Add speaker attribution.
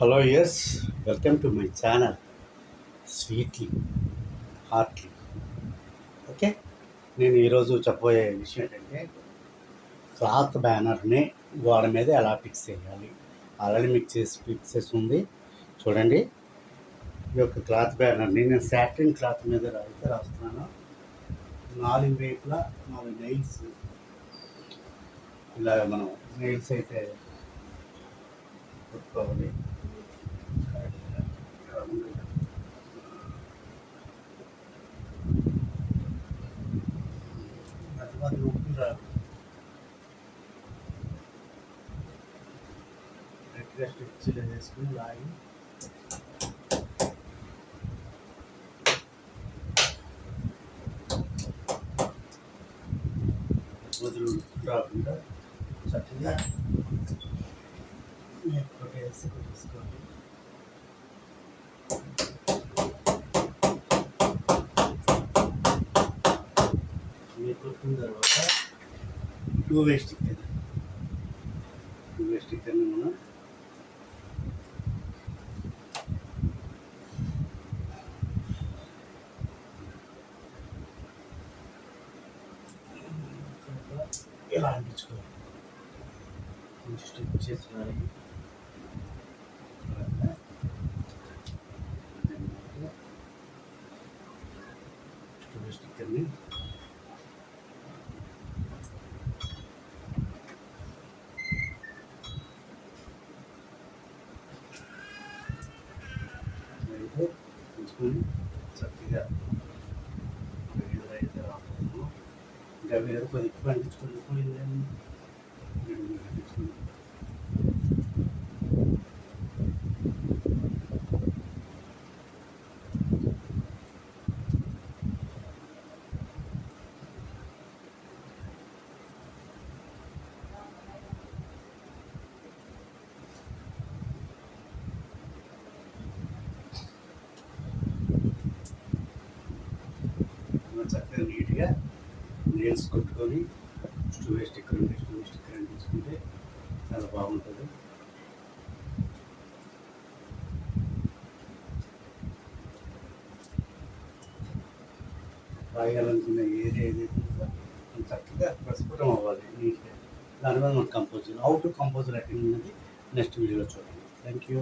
Speaker 1: Hello yes, welcome to my channel sweetly heartly. Okay, నేను ఈరోజు చెప్పబోయే విషయం ఏంటంటే క్లాత్ బ్యానర్ని గోడ మీద ఎలా ఫిక్స్ చేయాలి. ఆల్రెడీ మీకు ఫిక్స్ చేసి ఉంది చూడండి. ఈ యొక్క క్లాత్ బ్యానర్ని నేను సాటిన్ క్లాత్ మీద రాస్తున్నాను. 4 వైపులా 4 నెయిల్స్, ఇలాగ మనం నెయిల్స్ అయితే పెట్టుకోవాలి. అది ఉప్పు రాదు, గట్టిగా స్టిచ్లు వేసుకుని లాగి వదులు రాకుండా చక్కగా కొట్టేసి కొట్టేసుకోండి. మీరు కొట్టిన తర్వాత 2-వే స్టిక్కర్ని మనం ఇలా అంటించుకోవాలి. కొంచెం స్టిచ్ చేస్తున్నాయి. స్టిక్కర్ని ఉంచుకొని చక్కగా అయితే రాకపోతున్నాము. ఇంకా వేరే కొద్ది ఎక్కువ అంటించుకొని పోయిందని అంటించుకుని చక్కగా నీట్గా నెయిల్స్ కొట్టుకొని 2-వే స్టిక్కర్ అంటించుకుంటే చాలా బాగుంటుంది. రాయాలనుకున్న ఏరియా ఏదైతే చక్కగా ప్రస్ఫుటం అవ్వాలి నీట్గా. దాని మీద మనం compose how to compose writing అనేది నెక్స్ట్ వీడియోలో చూడండి. Thank you.